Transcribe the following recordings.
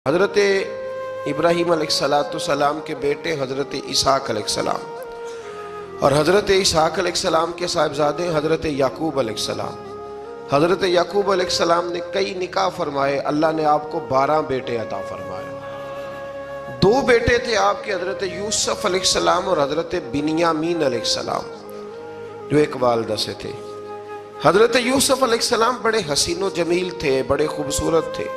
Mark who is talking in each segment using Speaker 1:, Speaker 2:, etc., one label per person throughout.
Speaker 1: حضرت ابراہیم علیہ السلام کے بیٹے حضرت اسحاق علیہ السلام، اور حضرت اسحاق علیہ السلام کے صاحبزادے حضرت یعقوب علیہ السلام۔ حضرت یعقوب علیہ السلام نے کئی نکاح فرمائے، اللہ نے آپ کو 12 بیٹے عطا فرمائے۔ 2 بیٹے تھے آپ کے، حضرت یوسف علیہ السلام اور حضرت بنیامین علیہ السلام، جو ایک والدہ سے تھے۔ حضرت یوسف علیہ السلام بڑے حسین و جمیل تھے، بڑے خوبصورت تھے۔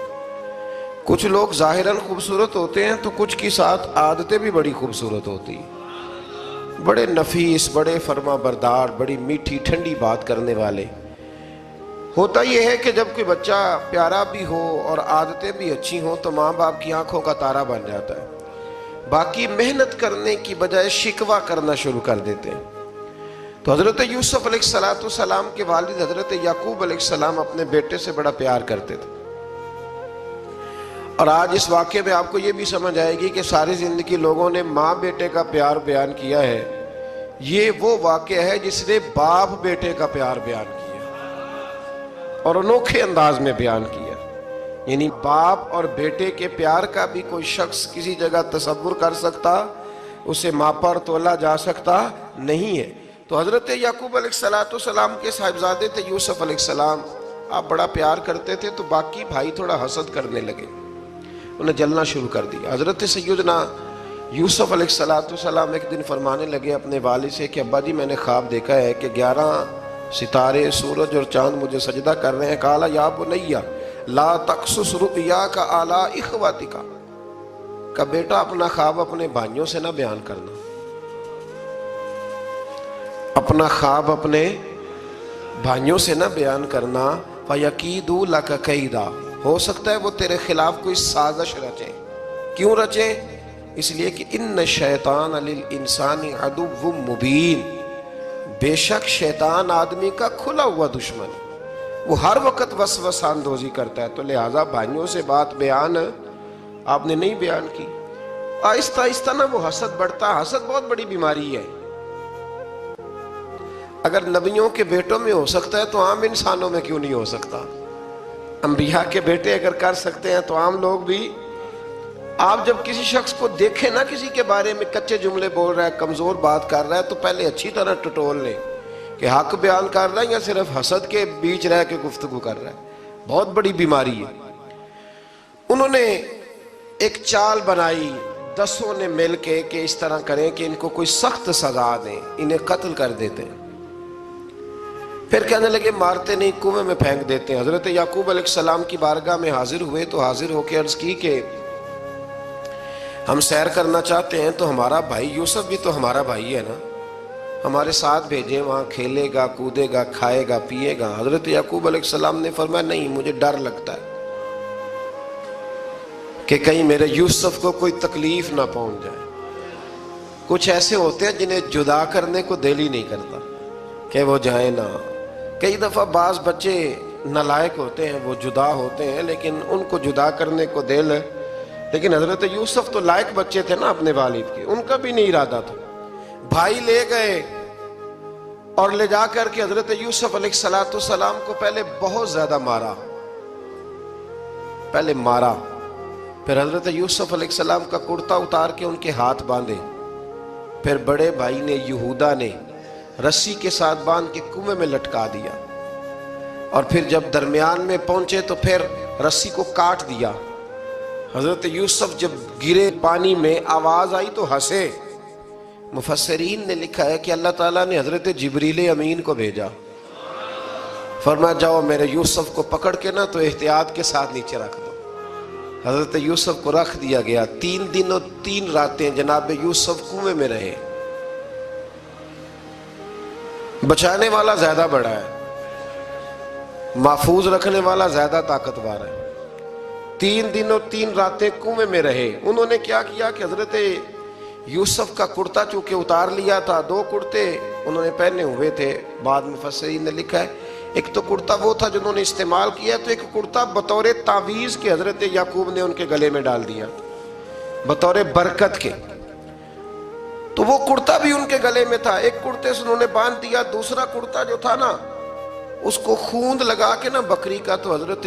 Speaker 1: کچھ لوگ ظاہراً خوبصورت ہوتے ہیں تو کچھ کی ساتھ عادتیں بھی بڑی خوبصورت ہوتی ہیں، بڑے نفیس، بڑے فرما بردار، بڑی میٹھی ٹھنڈی بات کرنے والے۔ ہوتا یہ ہے کہ جب کوئی بچہ پیارا بھی ہو اور عادتیں بھی اچھی ہوں تو ماں باپ کی آنکھوں کا تارا بن جاتا ہے، باقی محنت کرنے کی بجائے شکوہ کرنا شروع کر دیتے ہیں۔ تو حضرت یوسف علیہ السلام کے والد حضرت یعقوب علیہ السلام اپنے بیٹے سے بڑا پیار کرتے تھے۔ اور آج اس واقعے میں آپ کو یہ بھی سمجھ آئے گی کہ ساری زندگی لوگوں نے ماں بیٹے کا پیار بیان کیا ہے، یہ وہ واقعہ ہے جس نے باپ بیٹے کا پیار بیان کیا اور انوکھے انداز میں بیان کیا۔ یعنی باپ اور بیٹے کے پیار کا بھی کوئی شخص کسی جگہ تصور کر سکتا، اسے ماپا اور تولا جا سکتا نہیں ہے۔ تو حضرت یعقوب علیہ السلام کے صاحبزادے تھے یوسف علیہ السلام، آپ بڑا پیار کرتے تھے تو باقی بھائی تھوڑا حسد کرنے لگے، انہیں جلنا شروع کر دیا۔ حضرت سیدنا یوسف علیہ السلام ایک دن فرمانے لگے اپنے والد سے کہ ابا جی میں نے خواب دیکھا ہے کہ 11 ستارے، سورج اور چاند مجھے سجدہ کر رہے ہیں۔ قال یا بنی لا تقصص رؤیاک علی اخواتک، کہ بیٹا اپنا خواب اپنے بھائیوں سے نہ بیان کرنا، اپنا خواب اپنے بھائیوں سے نہ بیان کرنا۔ فَيَكِيدُوا لَكَ كَيْدًا، ہو سکتا ہے وہ تیرے خلاف کوئی سازش رچیں۔ کیوں رچیں؟ اس لیے کہ ان الشیطان للانسان عدو مبین، بے شک شیطان آدمی کا کھلا ہوا دشمن، وہ ہر وقت وسوسہ اندوزی کرتا ہے۔ تو لہٰذا بھائیوں سے بات بیان آپ نے نہیں بیان کی۔ آہستہ آہستہ نا وہ حسد بڑھتا، حسد بہت بڑی بیماری ہے۔ اگر نبیوں کے بیٹوں میں ہو سکتا ہے تو عام انسانوں میں کیوں نہیں ہو سکتا؟ انبیاء کے بیٹے اگر کر سکتے ہیں تو عام لوگ بھی۔ آپ جب کسی شخص کو دیکھیں نا کسی کے بارے میں کچے جملے بول رہا ہے، کمزور بات کر رہا ہے، تو پہلے اچھی طرح ٹٹول لیں کہ حق بیان کر رہا ہے یا صرف حسد کے بیچ رہ کے گفتگو کر رہا ہے۔ بہت بڑی بیماری ہے۔ انہوں نے ایک چال بنائی 10 نے مل کے کہ اس طرح کریں کہ ان کو کوئی سخت سزا دیں، انہیں قتل کر دیتے ہیں۔ پھر کہنے لگے مارتے نہیں، کنویں میں پھینک دیتے ہیں۔ حضرت یعقوب علیہ السلام کی بارگاہ میں حاضر ہوئے تو حاضر ہو کے عرض کی کہ ہم سیر کرنا چاہتے ہیں تو ہمارا بھائی یوسف بھی تو ہمارا بھائی ہے نا، ہمارے ساتھ بھیجیں، وہاں کھیلے گا، کودے گا، کھائے گا، پیے گا۔ حضرت یعقوب علیہ السلام نے فرمایا نہیں، مجھے ڈر لگتا ہے کہ کہیں میرے یوسف کو کوئی تکلیف نہ پہنچ جائے۔ کچھ ایسے ہوتے ہیں جنہیں جدا کرنے کو دل ہی نہیں کرتا کہ وہ جائیں نہ۔ کئی دفعہ بعض بچے نالائق ہوتے ہیں، وہ جدا ہوتے ہیں لیکن ان کو جدا کرنے کو دل، لیکن حضرت یوسف تو لائق بچے تھے نا اپنے والد کے، ان کا بھی نہیں ارادہ تھا۔ بھائی لے گئے اور لے جا کر کے حضرت یوسف علیہ السلام کو پہلے بہت زیادہ مارا، پھر حضرت یوسف علیہ السلام کا کرتا اتار کے ان کے ہاتھ باندھے، پھر بڑے بھائی نے یہودا نے رسی کے ساتھ باندھ کے کنویں میں لٹکا دیا، اور پھر جب درمیان میں پہنچے تو پھر رسی کو کاٹ دیا۔ حضرت یوسف جب گرے پانی میں آواز آئی تو ہنسے۔ مفسرین نے لکھا ہے کہ اللہ تعالیٰ نے حضرت جبریل امین کو بھیجا، فرمایا جاؤ میرے یوسف کو پکڑ کے نا تو احتیاط کے ساتھ نیچے رکھ دو۔ حضرت یوسف کو رکھ دیا گیا۔ 3 دن اور 3 راتیں جناب یوسف کنویں میں رہے۔ بچانے والا زیادہ بڑا ہے، محفوظ رکھنے والا زیادہ طاقتور ہے۔ 3 دن اور 3 راتیں کنویں میں رہے۔ انہوں نے کیا کیا کہ حضرت یوسف کا کرتا چونکہ اتار لیا تھا، 2 کرتے انہوں نے پہنے ہوئے تھے، بعد مفسرین نے لکھا ہے ایک تو کرتا وہ تھا جنہوں نے استعمال کیا، تو ایک کرتا بطور تعویذ کے حضرت یعقوب نے ان کے گلے میں ڈال دیا بطور برکت کے، تو وہ کرتا بھی ان کے گلے میں تھا۔ ایک کرتے سے انہوں نے باندھ دیا، دوسرا کرتا جو تھا نا اس کو خوند لگا کے نا بکری کا، تو حضرت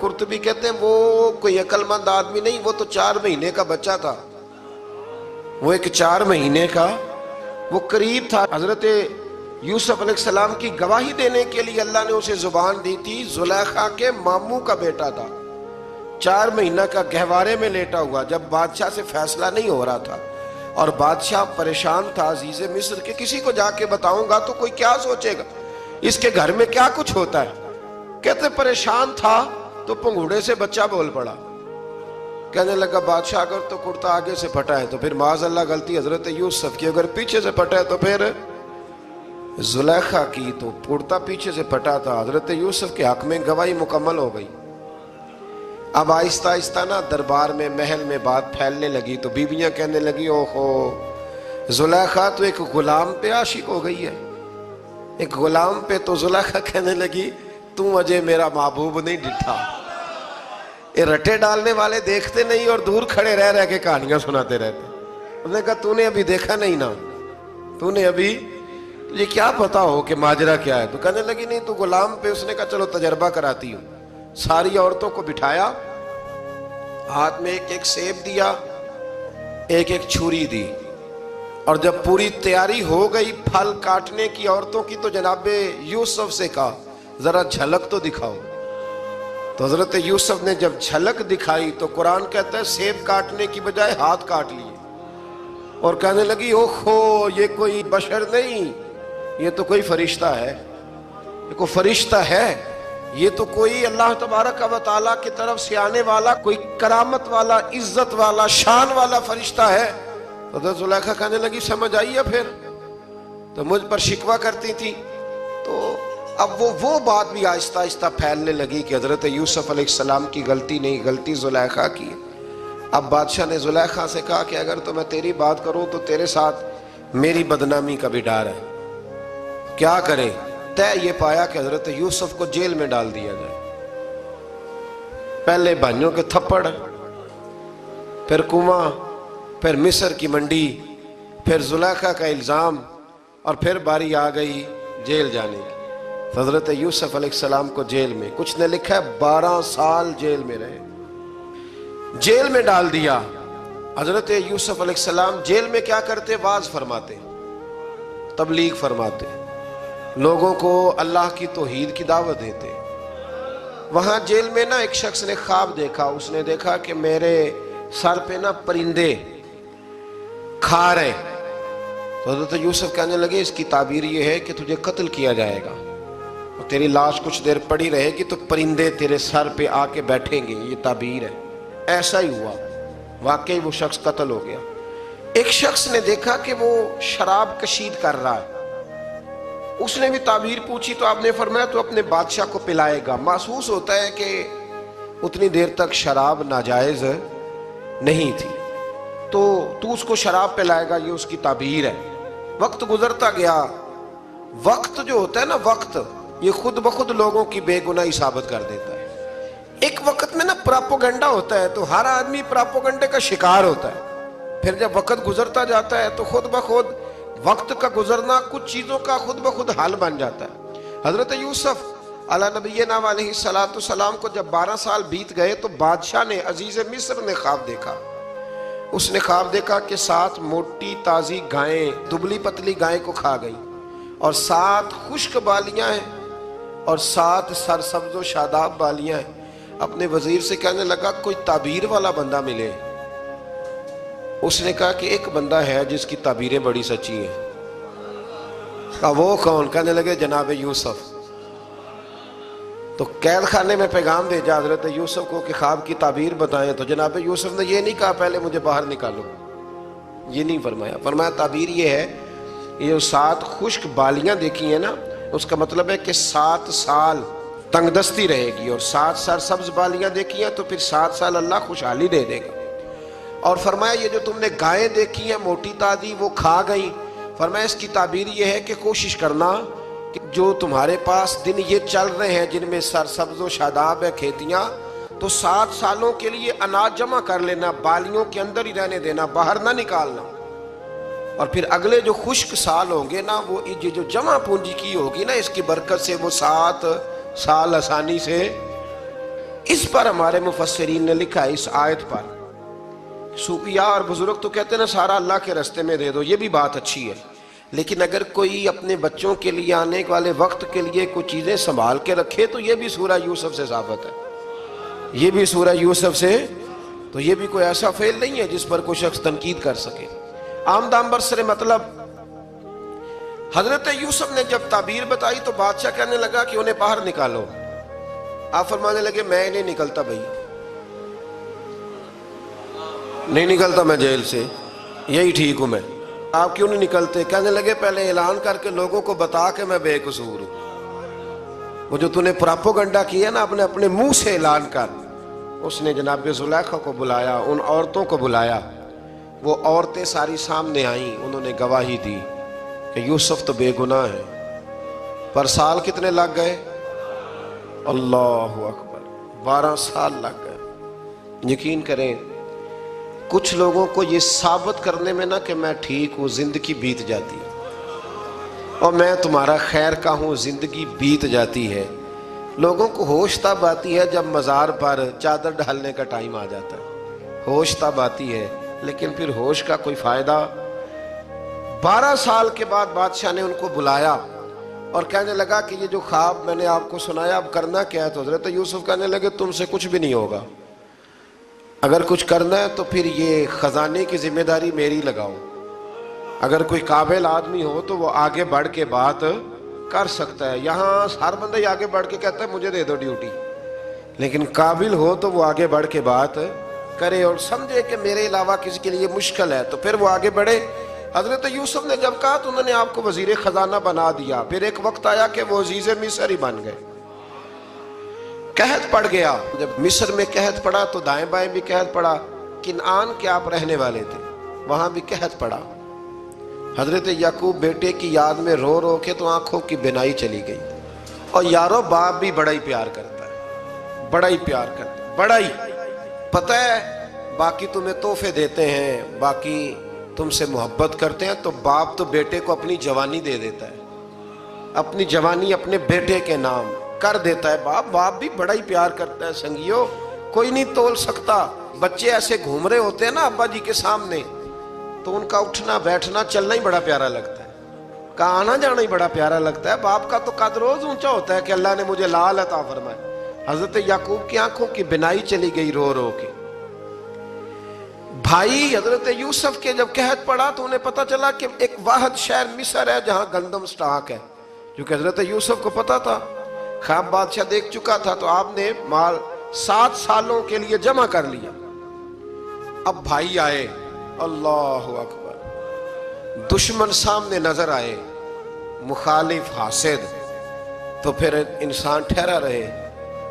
Speaker 1: قرطبی کہتے ہیں وہ کوئی عقل مند آدمی نہیں، وہ تو 4 مہینے کا بچہ تھا، وہ ایک 4 مہینے کا وہ قریب تھا۔ حضرت یوسف علیہ السلام کی گواہی دینے کے لیے اللہ نے اسے زبان دی تھی، زلیخا کے ماموں کا بیٹا تھا، 4 مہینہ کا گہوارے میں لیٹا ہوا، جب بادشاہ سے فیصلہ نہیں ہو رہا تھا اور بادشاہ پریشان تھا عزیز مصر کہ کسی کو جا کے بتاؤں گا تو کوئی کیا سوچے گا، اس کے گھر میں کیا کچھ ہوتا ہے۔ کہتے پریشان تھا تو پنگوڑے سے بچہ بول پڑا، کہنے لگا بادشاہ اگر تو کرتا آگے سے پھٹا ہے تو پھر معاذ اللہ غلطی حضرت یوسف کی، اگر پیچھے سے پھٹا ہے تو پھر زلیخا کی، تو کرتا پیچھے سے پھٹا تھا۔ حضرت یوسف کے حق میں گواہی مکمل ہو گئی۔ اب آہستہ آہستہ نا دربار میں محل میں بات پھیلنے لگی، تو بیویاں کہنے لگی اوہو زلیخا تو ایک غلام پہ عاشق ہو گئی ہے، ایک غلام پہ۔ تو زلیخا کہنے لگی تم اجے میرا محبوب نہیں ڈٹھا۔ یہ رٹے ڈالنے والے دیکھتے نہیں اور دور کھڑے رہ رہ کے کہانیاں سناتے رہتے۔ انہوں نے کہا تو نے ابھی دیکھا نہیں نا، تو نے ابھی یہ کیا پتا ہو کہ ماجرا کیا ہے؟ تو کہنے لگی نہیں تو غلام پہ۔ اس نے کہا چلو تجربہ کراتی ہوں۔ ساری عورتوں کو بٹھایا، ہاتھ میں ایک ایک سیب دیا، ایک ایک چھری دی، اور جب پوری تیاری ہو گئی پھل کاٹنے کی عورتوں کی تو جناب یوسف سے کہا ذرا جھلک تو دکھاؤ۔ تو حضرت یوسف نے جب جھلک دکھائی تو قرآن کہتا ہے سیب کاٹنے کی بجائے ہاتھ کاٹ لیے، اور کہنے لگی اوہو یہ کوئی بشر نہیں، یہ تو کوئی فرشتہ ہے، یہ کوئی فرشتہ ہے، یہ تو کوئی اللہ تبارک و تعالیٰ کی طرف سے آنے والا کوئی کرامت والا عزت والا شان والا فرشتہ ہے۔ حضرت زلیخا کہنے لگی سمجھ آئی ہے پھر تو مجھ پر شکوہ کرتی تھی۔ تو اب وہ بات بھی آہستہ آہستہ پھیلنے لگی کہ حضرت یوسف علیہ السلام کی غلطی نہیں، غلطی زلیخا کی۔ اب بادشاہ نے زلیخا سے کہا کہ اگر تو میں تیری بات کروں تو تیرے ساتھ میری بدنامی کا بھی ڈر ہے، کیا کریں؟ طے یہ پایا کہ حضرت یوسف کو جیل میں ڈال دیا جائے۔ پہلے بھائیوں کے تھپڑ، پھر کنواں، پھر مصر کی منڈی، پھر زلیخا کا الزام، اور پھر باری آ گئی جیل جانے کی۔ حضرت یوسف علیہ السلام کو جیل میں، کچھ نے لکھا ہے 12 سال جیل میں رہے، جیل میں ڈال دیا۔ حضرت یوسف علیہ السلام جیل میں کیا کرتے؟ واعظ فرماتے، تبلیغ فرماتے، لوگوں کو اللہ کی توحید کی دعوت دیتے۔ وہاں جیل میں نا ایک شخص نے خواب دیکھا، اس نے دیکھا کہ میرے سر پہ نا پرندے کھا رہے۔ تو حضرت یوسف کہنے لگے اس کی تعبیر یہ ہے کہ تجھے قتل کیا جائے گا اور تیری لاش کچھ دیر پڑی رہے گی تو پرندے تیرے سر پہ آ کے بیٹھیں گے، یہ تعبیر ہے۔ ایسا ہی ہوا، واقعی وہ شخص قتل ہو گیا۔ ایک شخص نے دیکھا کہ وہ شراب کشید کر رہا ہے، اس نے بھی تعبیر پوچھی تو آپ نے فرمایا تو اپنے بادشاہ کو پلائے گا۔ محسوس ہوتا ہے کہ اتنی دیر تک شراب ناجائز نہیں تھی، تو اس کو شراب پلائے گا، یہ اس کی تعبیر ہے۔ وقت گزرتا گیا، وقت جو ہوتا ہے نا، وقت یہ خود بخود لوگوں کی بے گناہی ثابت کر دیتا ہے۔ ایک وقت میں نا پراپوگنڈا ہوتا ہے تو ہر آدمی پراپوگنڈے کا شکار ہوتا ہے، پھر جب وقت گزرتا جاتا ہے تو خود بخود وقت کا گزرنا کچھ چیزوں کا خود بخود حل بن جاتا ہے۔ حضرت یوسف علی نبینا علیہ السلام کو جب 12 سال بیت گئے تو بادشاہ نے، عزیز مصر نے خواب دیکھا۔ اس نے خواب دیکھا کہ 7 موٹی تازی گائیں دبلی پتلی گائیں کو کھا گئی، اور 7 خشک بالیاں ہیں اور 7 سرسبز و شاداب بالیاں ہیں۔ اپنے وزیر سے کہنے لگا کوئی تعبیر والا بندہ ملے۔ اس نے کہا کہ ایک بندہ ہے جس کی تعبیریں بڑی سچی ہیں۔ کہا وہ کون؟ کہنے لگے جناب یوسف۔ تو قید خانے میں پیغام بھیجا حضرت یوسف کو کہ خواب کی تعبیر بتائیں، تو جناب یوسف نے یہ نہیں کہا پہلے مجھے باہر نکالو، یہ نہیں فرمایا۔ فرمایا تعبیر یہ ہے، یہ جو 7 خشک بالیاں دیکھی ہیں نا، اس کا مطلب ہے کہ 7 سال تنگ دستی رہے گی، اور 7 سرسبز بالیاں دیکھی ہیں تو پھر 7 سال اللہ خوشحالی دے دے گا۔ اور فرمایا یہ جو تم نے گائیں دیکھی ہیں موٹی تازی وہ کھا گئی، فرمایا اس کی تعبیر یہ ہے کہ کوشش کرنا کہ جو تمہارے پاس دن یہ چل رہے ہیں جن میں سرسبز و شاداب ہے کھیتیاں، تو 7 سالوں کے لیے اناج جمع کر لینا، بالیوں کے اندر ہی رہنے دینا، باہر نہ نکالنا۔ اور پھر اگلے جو خشک سال ہوں گے نا، وہ یہ جو جمع پونجی کی ہوگی نا، اس کی برکت سے وہ 7 سال آسانی سے. اس پر ہمارے مفسرین نے لکھا ہے، اس آیت پر. صوفیاء اور بزرگ تو کہتے ہیں نا سارا اللہ کے راستے میں دے دو، یہ بھی بات اچھی ہے، لیکن اگر کوئی اپنے بچوں کے لیے آنے والے وقت کے لیے کچھ چیزیں سنبھال کے رکھے تو یہ بھی سورہ یوسف سے ثابت ہے. یہ بھی سورہ یوسف سے، تو یہ بھی کوئی ایسا فعل نہیں ہے جس پر کوئی شخص تنقید کر سکے. آمدام برسر مطلب حضرت یوسف نے جب تعبیر بتائی تو بادشاہ کہنے لگا کہ انہیں باہر نکالو. آپ فرمانے لگے میں نہیں نکلتا بھائی، نہیں نکلتا میں جیل سے، یہی ٹھیک ہوں میں. آپ کیوں نہیں نکلتے؟ کہنے لگے پہلے اعلان کر کے لوگوں کو بتا کہ میں بے قصور ہوں. وہ جو نے پراپوگنڈا کیا نا اپنے منہ سے اعلان کر. اس نے جناب زلیخا کو بلایا، ان عورتوں کو بلایا، وہ عورتیں ساری سامنے آئیں، انہوں نے گواہی دی کہ یوسف تو بے گناہ ہے. پر سال کتنے لگ گئے؟ اللہ اکبر، 12 سال لگ گئے. یقین کریں کچھ لوگوں کو یہ ثابت کرنے میں نا کہ میں ٹھیک ہوں زندگی بیت جاتی ہے، اور میں تمہارا خیر کا ہوں زندگی بیت جاتی ہے. لوگوں کو ہوش تب آتی ہے جب مزار پر چادر ڈالنے کا ٹائم آ جاتا ہے، ہوش تب آتی ہے، لیکن پھر ہوش کا کوئی فائدہ. 12 سال کے بعد بادشاہ نے ان کو بلایا اور کہنے لگا کہ یہ جو خواب میں نے آپ کو سنایا اب کرنا کیا ہے؟ تو حضرت یوسف کہنے لگے تم سے کچھ بھی نہیں ہوگا، اگر کچھ کرنا ہے تو پھر یہ خزانے کی ذمہ داری میری لگاؤ. اگر کوئی قابل آدمی ہو تو وہ آگے بڑھ کے بات کر سکتا ہے. یہاں ہر بندہ ہی آگے بڑھ کے کہتا ہے مجھے دے دو ڈیوٹی، لیکن قابل ہو تو وہ آگے بڑھ کے بات کرے اور سمجھے کہ میرے علاوہ کسی کے لیے مشکل ہے تو پھر وہ آگے بڑھے. حضرت یوسف نے جب کہا تو انہوں نے آپ کو وزیر خزانہ بنا دیا. پھر ایک وقت آیا کہ وہ عزیز مصر ہی بن گئے. قحط پڑ گیا، جب مصر میں قحط پڑا تو دائیں بائیں بھی قحط پڑا. کنعان کے آپ رہنے والے تھے، وہاں بھی قحط پڑا. حضرت یعقوب بیٹے کی یاد میں رو رو کے تو آنکھوں کی بینائی چلی گئی. اور یارو باپ بھی بڑا ہی پیار کرتا ہے، بڑا ہی پیار کرتا ہے، بڑا ہی. پتہ ہے باقی تمہیں تحفے دیتے ہیں، باقی تم سے محبت کرتے ہیں، تو باپ تو بیٹے کو اپنی جوانی دے دیتا ہے، اپنی جوانی اپنے بیٹے کے نام کر دیتا ہے. باپ بھی بڑا ہی پیار کرتا ہے. سنگیو کوئی نہیں تول سکتا. بچے ایسے گھوم رہے ہوتے ہیں نا ابا جی کے سامنے تو ان کا اٹھنا بیٹھنا چلنا ہی بڑا پیارا لگتا ہے، کا آنا جانا ہی بڑا پیارا لگتا ہے. باپ کا تو قد روز اونچا ہوتا ہے کہ اللہ نے مجھے لال عطا فرمائے. حضرت یعقوب کی آنکھوں کی بینائی چلی گئی رو رو کے. بھائی حضرت یوسف کے جب قحط پڑا تو انہیں پتا چلا کہ ایک واحد شہر مصر ہے جہاں گندم سٹاک ہے، کیونکہ حضرت یوسف کو پتا تھا، خواب بادشاہ دیکھ چکا تھا. تو آپ نے مال 7 سالوں کے لیے جمع کر لیا. اب بھائی آئے، اللہ اکبر، دشمن سامنے نظر آئے، مخالف حاسد، تو پھر انسان ٹھہرا رہے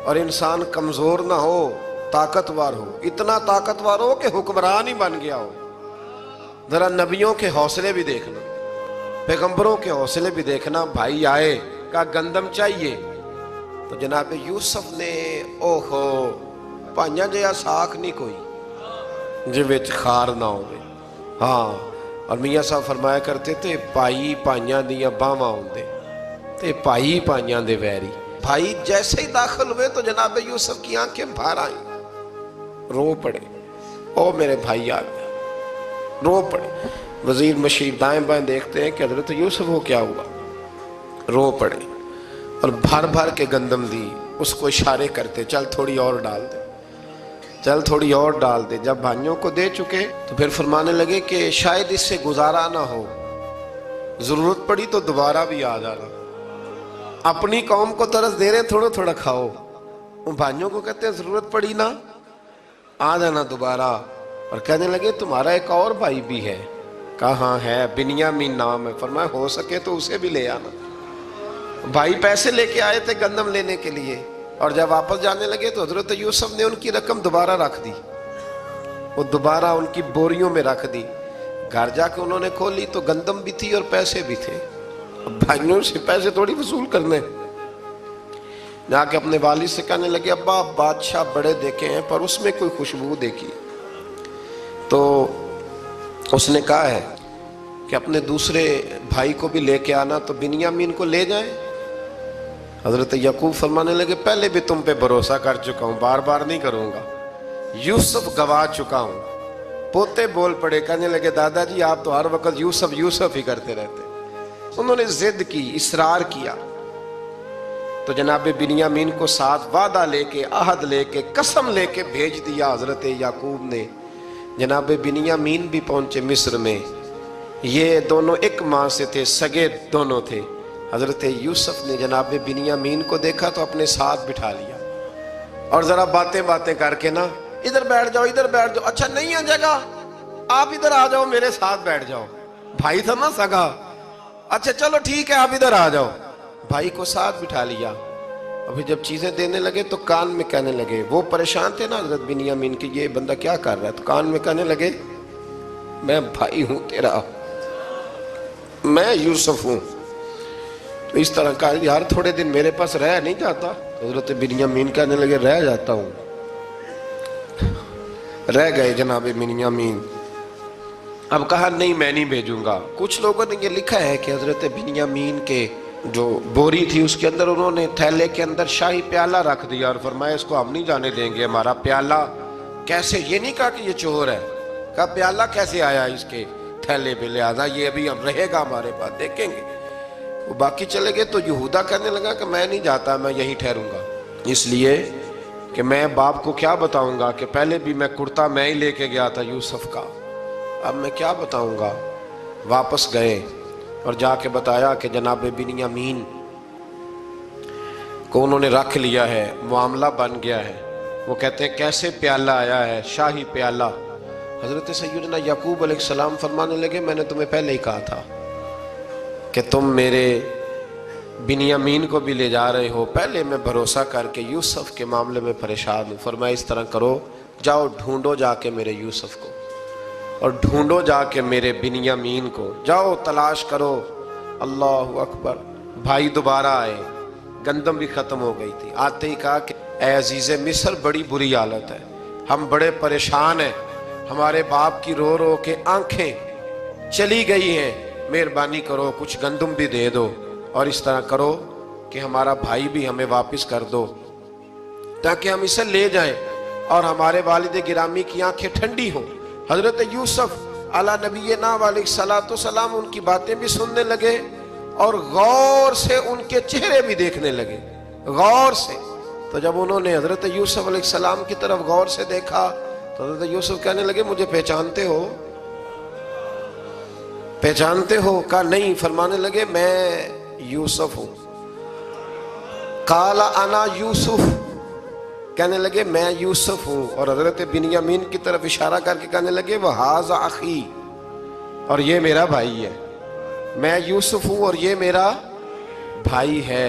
Speaker 1: اور انسان کمزور نہ ہو، طاقتور ہو. اتنا طاقتور ہو کہ حکمران ہی بن گیا ہو. ذرا نبیوں کے حوصلے بھی دیکھنا، پیغمبروں کے حوصلے بھی دیکھنا. بھائی آئے، کہا گندم چاہیے. تو جناب یوسف نے اوہو پائیاں جیا ساکھ نہیں کوئی جی وچ خار نہ ہوئے. ہاں، اور میاں صاحب فرمایا کرتے تھے پائی پائیاں دیاں باواں ہوندے تے پائی پائیاں دے ویری. بھائی جیسے ہی داخل ہوئے تو جناب یوسف کی آنکھیں بھار آئیں، رو پڑے. او میرے بھائی آ گیا، رو پڑے. وزیر مشیر دائیں بائیں دیکھتے ہیں کہ حضرت یوسف کو کیا ہوا، رو پڑے اور بھر بھر کے گندم دی. اس کو اشارے کرتے چل تھوڑی اور ڈال دے، چل تھوڑی اور ڈال دے. جب بھائیوں کو دے چکے تو پھر فرمانے لگے کہ شاید اس سے گزارا نہ ہو، ضرورت پڑی تو دوبارہ بھی آ جانا. اپنی قوم کو ترس دے رہے تھوڑا تھوڑا کھاؤ، ان بھائیوں کو کہتے ہیں ضرورت پڑی نا آ جانا دوبارہ. اور کہنے لگے تمہارا ایک اور بھائی بھی ہے. کہاں ہے؟ بنیامین نام ہے. فرمایا ہو سکے تو اسے بھی لے آنا. بھائی پیسے لے کے آئے تھے گندم لینے کے لیے، اور جب واپس جانے لگے تو حضرت یوسف نے ان کی رقم دوبارہ رکھ دی، وہ دوبارہ ان کی بوریوں میں رکھ دی. گھر جا کے انہوں نے کھولی تو گندم بھی تھی اور پیسے بھی تھے. بھائیوں سے پیسے تھوڑی وصول کرنے. جا کے اپنے والد سے کہنے لگے ابا بادشاہ بڑے دیکھے ہیں پر اس میں کوئی خوشبو دیکھی. تو اس نے کہا ہے کہ اپنے دوسرے بھائی کو بھی لے کے آنا، تو بنیامین کو لے جائیں؟ حضرت یعقوب فرمانے لگے پہلے بھی تم پہ بھروسہ کر چکا ہوں، بار بار نہیں کروں گا، یوسف گوا چکا ہوں۔ پوتے بول پڑے، کہنے لگے دادا جی آپ تو ہر وقت یوسف یوسف ہی کرتے رہتے۔ انہوں نے ضد کی، اصرار کیا، تو جناب بنیامین کو ساتھ وعدہ لے کے، عہد لے کے، قسم لے کے بھیج دیا حضرت یعقوب نے۔ جناب بنیامین بھی پہنچے مصر میں، یہ دونوں ایک ماں سے تھے، سگے دونوں تھے۔ حضرت یوسف نے جناب بنیامین کو دیکھا تو اپنے ساتھ بٹھا لیا، اور ذرا باتیں کر کے نا، ادھر بیٹھ جاؤ، ادھر بیٹھ جاؤ، اچھا نہیں ہے جگہ، آپ ادھر آ جاؤ، میرے ساتھ بیٹھ جاؤ۔ بھائی تھا نا سگا، اچھا چلو ٹھیک ہے آپ ادھر آ جاؤ۔ بھائی کو ساتھ بٹھا لیا، ابھی جب چیزیں دینے لگے تو کان میں کہنے لگے، وہ پریشان تھے نا حضرت بنیامین کہ یہ بندہ کیا کر رہا ہے، تو کان میں کہنے لگے میں بھائی ہوں تیرا، میں یوسف ہوں۔ تو اس طرح کہا یار تھوڑے دن میرے پاس رہ نہیں جاتا؟ حضرت بنیامین کہنے لگے رہ جاتا ہوں۔ رہ گئے جناب بنیامین۔ اب کہا نہیں میں نہیں بھیجوں گا۔ کچھ لوگوں نے یہ لکھا ہے کہ حضرت بنیامین کے جو بوری تھی اس کے اندر انہوں نے تھیلے کے اندر شاہی پیالہ رکھ دیا اور فرمایا اس کو ہم نہیں جانے دیں گے، ہمارا پیالہ کیسے، یہ نہیں کہا کہ یہ چور ہے، کہا پیالہ کیسے آیا اس کے تھیلے پہ، لہذا یہ ابھی ہم رہے گا ہمارے پاس، دیکھیں گے۔ وہ باقی چلے گئے تو یہودا کہنے لگا کہ میں نہیں جاتا، میں یہیں ٹھہروں گا، اس لیے کہ میں باپ کو کیا بتاؤں گا کہ پہلے بھی میں کرتا میں ہی لے کے گیا تھا یوسف کا، اب میں کیا بتاؤں گا۔ واپس گئے اور جا کے بتایا کہ جناب بنیامین کو انہوں نے رکھ لیا ہے، معاملہ بن گیا ہے۔ وہ کہتے ہیں کیسے پیالہ آیا ہے، شاہی پیالہ۔ حضرت سیدنا یعقوب علیہ السلام فرمانے لگے میں نے تمہیں پہلے ہی کہا تھا کہ تم میرے بنیامین کو بھی لے جا رہے ہو، پہلے میں بھروسہ کر کے یوسف کے معاملے میں پریشان ہوں۔ فرمایا اس طرح کرو، جاؤ ڈھونڈو جا کے میرے یوسف کو، اور ڈھونڈو جا کے میرے بنیامین کو، جاؤ تلاش کرو۔ اللہ اکبر۔ بھائی دوبارہ آئے، گندم بھی ختم ہو گئی تھی، آتے ہی کہا کہ اے عزیز مصر بڑی بری حالت ہے، ہم بڑے پریشان ہیں، ہمارے باپ کی رو رو کے آنکھیں چلی گئی ہیں، مہربانی کرو کچھ گندم بھی دے دو، اور اس طرح کرو کہ ہمارا بھائی بھی ہمیں واپس کر دو تاکہ ہم اسے لے جائیں اور ہمارے والد گرامی کی آنکھیں ٹھنڈی ہوں۔ حضرت یوسف علیٰ نبینا علیہ السلام ان کی باتیں بھی سننے لگے اور غور سے ان کے چہرے بھی دیکھنے لگے، غور سے۔ تو جب انہوں نے حضرت یوسف علیہ السلام کی طرف غور سے دیکھا تو حضرت یوسف کہنے لگے مجھے پہچانتے ہو، پہچانتے ہو؟ کہا نہیں۔ فرمانے لگے میں یوسف ہوں۔ قال انا یوسف، کہنے لگے میں یوسف ہوں، اور حضرت بنیامین کی طرف اشارہ کر کے کہنے لگے وَهَذَا أَخِي، اور یہ میرا بھائی ہے، میں یوسف ہوں اور یہ میرا بھائی ہے۔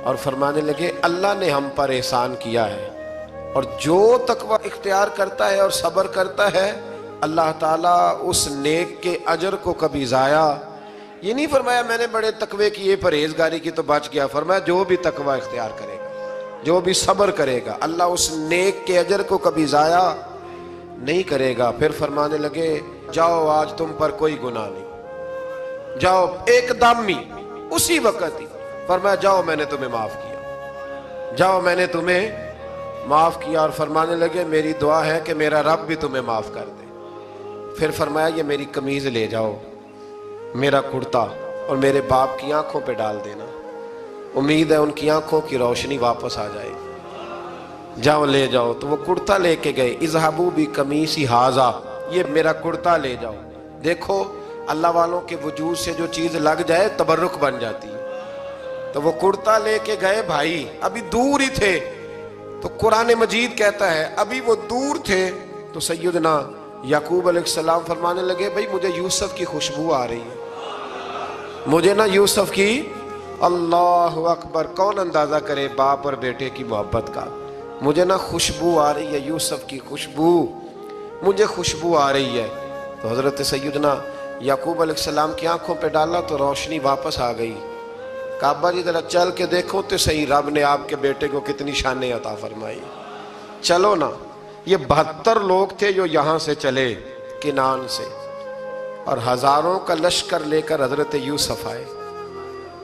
Speaker 1: اور فرمانے لگے اللہ نے ہم پر احسان کیا ہے، اور جو تقوی اختیار کرتا ہے اور صبر کرتا ہے اللہ تعالیٰ اس نیک کے اجر کو کبھی ضائع، یہ نہیں فرمایا میں نے بڑے تقوی کیے پرہیزگاری کی تو بچ گیا، فرمایا جو بھی تقوی اختیار کرے گا، جو بھی صبر کرے گا، اللہ اس نیک کے اجر کو کبھی ضائع نہیں کرے گا۔ پھر فرمانے لگے جاؤ آج تم پر کوئی گناہ نہیں، جاؤ ایک دم ہی اسی وقت ہی فرمایا جاؤ میں نے تمہیں معاف کیا، جاؤ میں نے تمہیں معاف کیا۔ اور فرمانے لگے میری دعا ہے کہ میرا رب بھی تمہیں معاف کر دے۔ پھر فرمایا یہ میری قمیض لے جاؤ، میرا کرتا، اور میرے باپ کی آنکھوں پہ ڈال دینا، امید ہے ان کی آنکھوں کی روشنی واپس آ جائے، جاؤ لے جاؤ۔ تو وہ کرتا لے کے گئے، اذهبوا بقمیصی ھذا، یہ میرا کرتا لے جاؤ۔ دیکھو اللہ والوں کے وجود سے جو چیز لگ جائے تبرک بن جاتی ہے۔ تو وہ کرتا لے کے گئے، بھائی ابھی دور ہی تھے، تو قرآن مجید کہتا ہے ابھی وہ دور تھے تو سیدنا یعقوب علیہ السلام فرمانے لگے بھئی مجھے یوسف کی خوشبو آ رہی ہے، مجھے نا یوسف کی، اللہ اکبر، کون اندازہ کرے باپ اور بیٹے کی محبت کا، مجھے نا خوشبو آ رہی ہے، یوسف کی خوشبو، مجھے خوشبو آ رہی ہے۔ تو حضرت سیدنا یعقوب علیہ السلام کی آنکھوں پہ ڈالا تو روشنی واپس آ گئی۔ کعبہ جی ذرا چل کے دیکھو تو صحیح رب نے آپ کے بیٹے کو کتنی شانیں عطا فرمائی۔ چلو نا، یہ 72 لوگ تھے جو یہاں سے چلے کنان سے، اور ہزاروں کا لشکر لے کر حضرت یوسف آئے،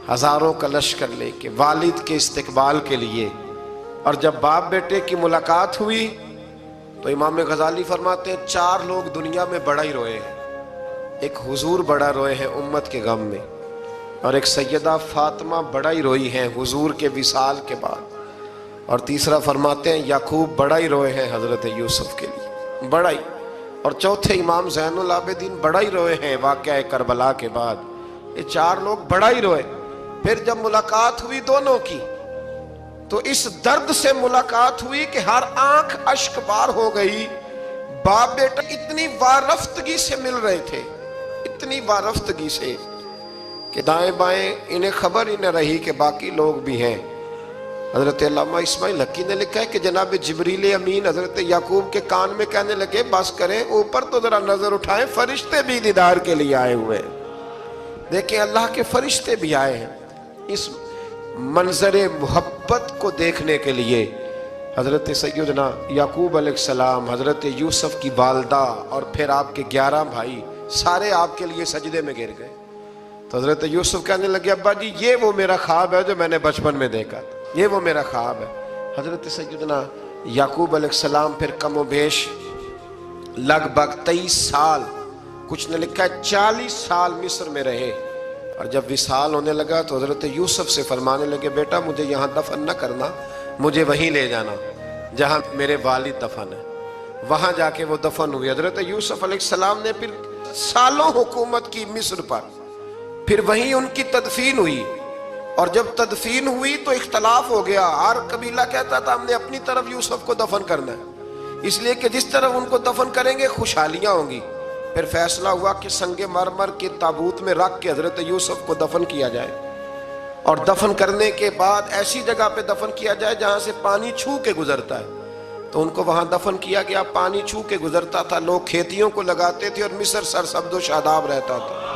Speaker 1: ہزاروں کا لشکر لے کے والد کے استقبال کے لیے۔ اور جب باپ بیٹے کی ملاقات ہوئی تو امام غزالی فرماتے ہیں 4 لوگ دنیا میں بڑا ہی روئے ہیں۔ ایک حضور بڑا روئے ہیں امت کے غم میں، اور ایک سیدہ فاطمہ بڑا ہی روئی ہیں حضور کے وصال کے بعد، اور تیسرا فرماتے ہیں یعقوب بڑا ہی روئے ہیں حضرت یوسف کے لیے، بڑا ہی، اور چوتھے امام زین العابدین بڑا ہی روئے ہیں واقعہ کربلا کے بعد۔ یہ 4 لوگ بڑا ہی روئے۔ پھر جب ملاقات ہوئی دونوں کی تو اس درد سے ملاقات ہوئی کہ ہر آنکھ اشک بار ہو گئی۔ باپ بیٹا اتنی وارفتگی سے مل رہے تھے، اتنی وارفتگی سے کہ دائیں بائیں انہیں خبر ہی نہ رہی کہ باقی لوگ بھی ہیں۔ حضرت علامہ اسماعیل حقی نے لکھا ہے کہ جناب جبریل امین حضرت یعقوب کے کان میں کہنے لگے بس کریں، اوپر تو ذرا نظر اٹھائیں، فرشتے بھی دیدار کے لیے آئے ہوئے ہیں۔ دیکھیں اللہ کے فرشتے بھی آئے ہیں اس منظر محبت کو دیکھنے کے لیے۔ حضرت سیدنا یعقوب علیہ السلام، حضرت یوسف کی والدہ، اور پھر آپ کے 11 بھائی سارے آپ کے لیے سجدے میں گر گئے۔ تو حضرت یوسف کہنے لگے ابا جی یہ وہ میرا خواب ہے جو میں نے بچپن میں دیکھا تھا، یہ وہ میرا خواب ہے۔ حضرت سیدنا یعقوب علیہ السلام پھر کم و بیش لگ بھگ 23 سال، کچھ نے لکھا ہے 40 سال مصر میں رہے، اور جب وصال ہونے لگا تو حضرت یوسف سے فرمانے لگے بیٹا مجھے یہاں دفن نہ کرنا، مجھے وہیں لے جانا جہاں میرے والد دفن ہے۔ وہاں جا کے وہ دفن ہوئی۔ حضرت یوسف علیہ السلام نے پھر سالوں حکومت کی مصر پر، پھر وہیں ان کی تدفین ہوئی، اور جب تدفین ہوئی تو اختلاف ہو گیا۔ ہر قبیلہ کہتا تھا ہم نے اپنی طرف یوسف کو دفن کرنا ہے، اس لیے کہ جس طرف ان کو دفن کریں گے خوشحالیاں ہوں گی۔ پھر فیصلہ ہوا کہ سنگ مرمر کے تابوت میں رکھ کے حضرت یوسف کو دفن کیا جائے، اور دفن کرنے کے بعد ایسی جگہ پہ دفن کیا جائے جہاں سے پانی چھو کے گزرتا ہے۔ تو ان کو وہاں دفن کیا گیا، پانی چھو کے گزرتا تھا، لوگ کھیتیوں کو لگاتے تھے اور مصر سرسبز و شاداب رہتا تھا۔